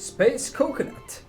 Space Coconut.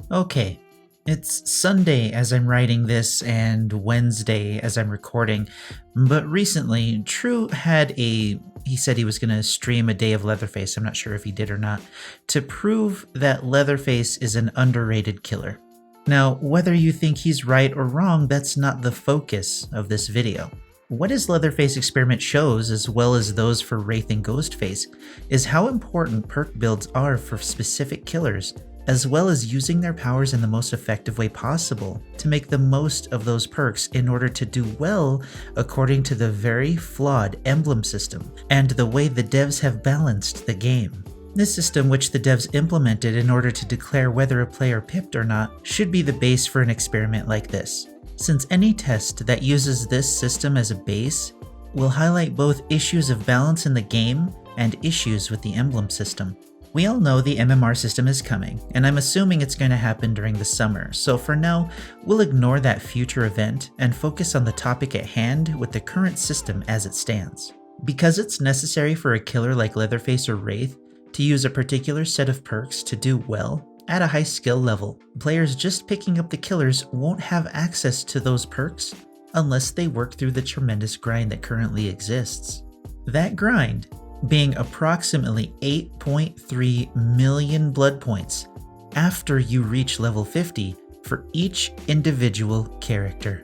Okay, it's Sunday as I'm writing this and Wednesday as I'm recording, but recently True he said he was going to stream a day of Leatherface, I'm not sure if he did or not, to prove that Leatherface is an underrated killer. Now, whether you think he's right or wrong, that's not the focus of this video. What his Leatherface experiment shows, as well as those for Wraith and Ghostface, is how important perk builds are for specific killers, as well as using their powers in the most effective way possible to make the most of those perks in order to do well according to the very flawed emblem system and the way the devs have balanced the game. This system, which the devs implemented in order to declare whether a player pipped or not, should be the base for an experiment like this, since any test that uses this system as a base will highlight both issues of balance in the game and issues with the emblem system. We all know the MMR system is coming, and I'm assuming it's going to happen during the summer, so for now, we'll ignore that future event and focus on the topic at hand with the current system as it stands. Because it's necessary for a killer like Leatherface or Wraith to use a particular set of perks to do well at a high skill level, players just picking up the killers won't have access to those perks unless they work through the tremendous grind that currently exists. That grind being approximately 8.3 million blood points after you reach level 50 for each individual character.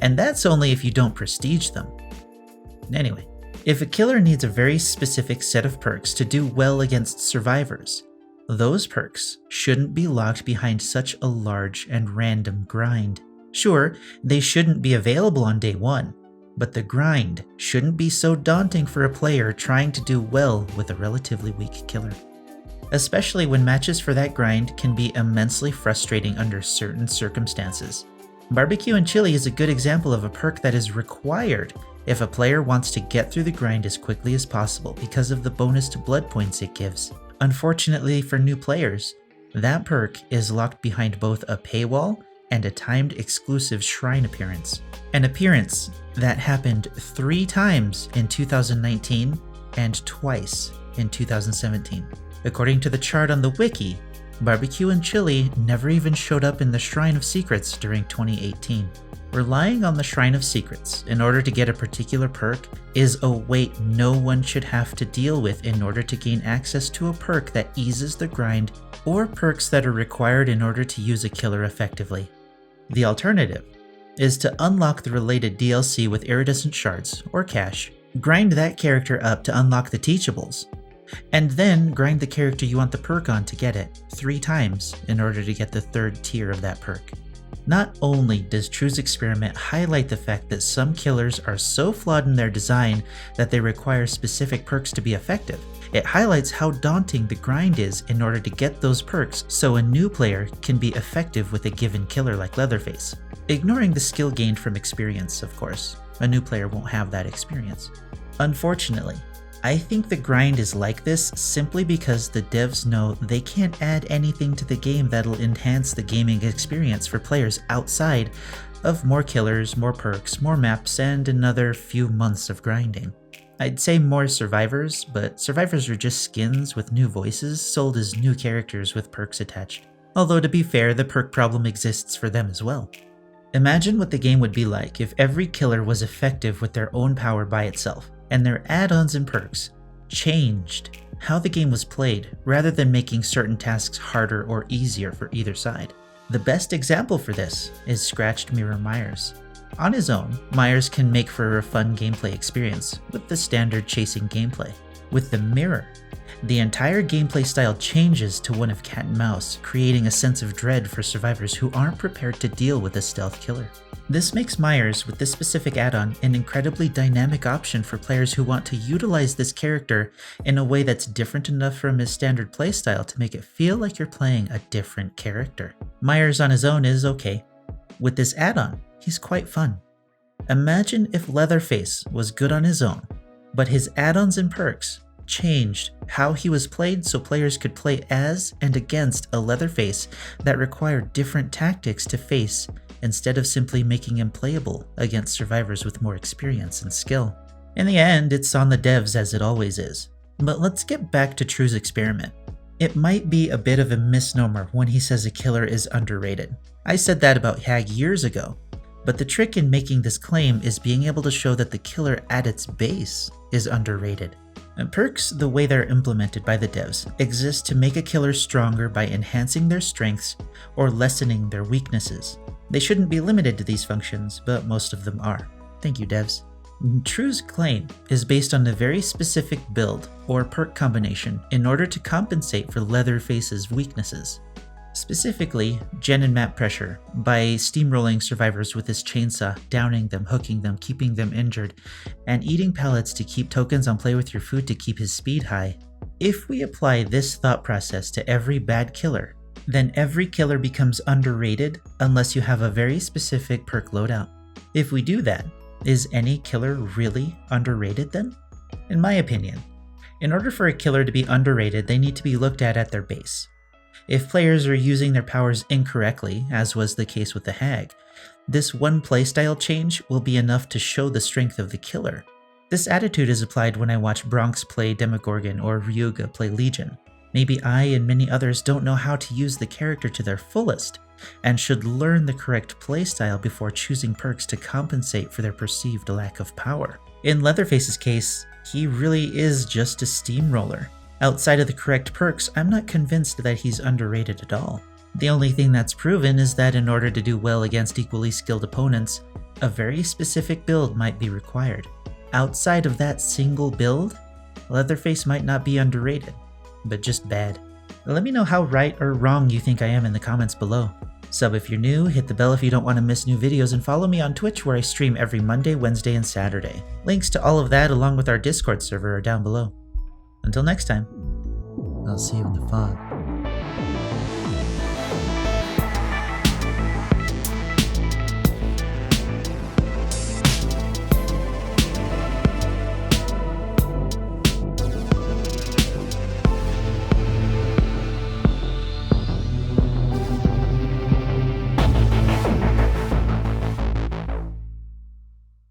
And that's only if you don't prestige them. Anyway, if a killer needs a very specific set of perks to do well against survivors, those perks shouldn't be locked behind such a large and random grind. Sure, they shouldn't be available on day one, but the grind shouldn't be so daunting for a player trying to do well with a relatively weak killer. Especially when matches for that grind can be immensely frustrating under certain circumstances. Barbecue and Chili is a good example of a perk that is required if a player wants to get through the grind as quickly as possible because of the bonus to blood points it gives. Unfortunately for new players, that perk is locked behind both a paywall and a timed exclusive shrine appearance. An appearance that happened 3 times in 2019 and twice in 2017. According to the chart on the wiki, Barbecue and Chili never even showed up in the Shrine of Secrets during 2018. Relying on the Shrine of Secrets in order to get a particular perk is a weight no one should have to deal with in order to gain access to a perk that eases the grind or perks that are required in order to use a killer effectively. The alternative is to unlock the related DLC with iridescent shards or cash, grind that character up to unlock the teachables, and then grind the character you want the perk on to get it 3 times in order to get the 3rd tier of that perk. Not only does True's experiment highlight the fact that some killers are so flawed in their design that they require specific perks to be effective, it highlights how daunting the grind is in order to get those perks so a new player can be effective with a given killer like Leatherface. Ignoring the skill gained from experience, of course. A new player won't have that experience. Unfortunately, I think the grind is like this simply because the devs know they can't add anything to the game that'll enhance the gaming experience for players outside of more killers, more perks, more maps, and another few months of grinding. I'd say more survivors, but survivors are just skins with new voices sold as new characters with perks attached. Although to be fair, the perk problem exists for them as well. Imagine what the game would be like if every killer was effective with their own power by itself, and their add-ons and perks changed how the game was played rather than making certain tasks harder or easier for either side. The best example for this is Scratched Mirror Myers. On his own, Myers can make for a fun gameplay experience with the standard chasing gameplay. With the mirror, the entire gameplay style changes to one of cat and mouse, creating a sense of dread for survivors who aren't prepared to deal with a stealth killer. This makes Myers, with this specific add-on, an incredibly dynamic option for players who want to utilize this character in a way that's different enough from his standard playstyle to make it feel like you're playing a different character. Myers on his own is okay. With this add-on, he's quite fun. Imagine if Leatherface was good on his own, but his add-ons and perks changed how he was played so players could play as and against a Leatherface that required different tactics to face instead of simply making him playable against survivors with more experience and skill. In the end, it's on the devs as it always is. But let's get back to True's experiment. It might be a bit of a misnomer when he says a killer is underrated. I said that about Hag years ago, but the trick in making this claim is being able to show that the killer at its base is underrated. And perks, the way they're implemented by the devs, exist to make a killer stronger by enhancing their strengths or lessening their weaknesses. They shouldn't be limited to these functions, but most of them are. Thank you, devs. True's claim is based on a very specific build or perk combination in order to compensate for Leatherface's weaknesses. Specifically, gen and map pressure, by steamrolling survivors with his chainsaw, downing them, hooking them, keeping them injured, and eating pellets to keep tokens on play with your food to keep his speed high. If we apply this thought process to every bad killer, then every killer becomes underrated unless you have a very specific perk loadout. If we do that, is any killer really underrated then? In my opinion, in order for a killer to be underrated, they need to be looked at their base. If players are using their powers incorrectly, as was the case with the Hag, this one playstyle change will be enough to show the strength of the killer. This attitude is applied when I watch Bronx play Demogorgon or Ryuga play Legion. Maybe I and many others don't know how to use the character to their fullest, and should learn the correct playstyle before choosing perks to compensate for their perceived lack of power. In Leatherface's case, he really is just a steamroller. Outside of the correct perks, I'm not convinced that he's underrated at all. The only thing that's proven is that in order to do well against equally skilled opponents, a very specific build might be required. Outside of that single build, Leatherface might not be underrated, but just bad. Let me know how right or wrong you think I am in the comments below. Sub if you're new, hit the bell if you don't want to miss new videos, and follow me on Twitch where I stream every Monday, Wednesday, and Saturday. Links to all of that along with our Discord server are down below. Until next time, I'll see you in the fog.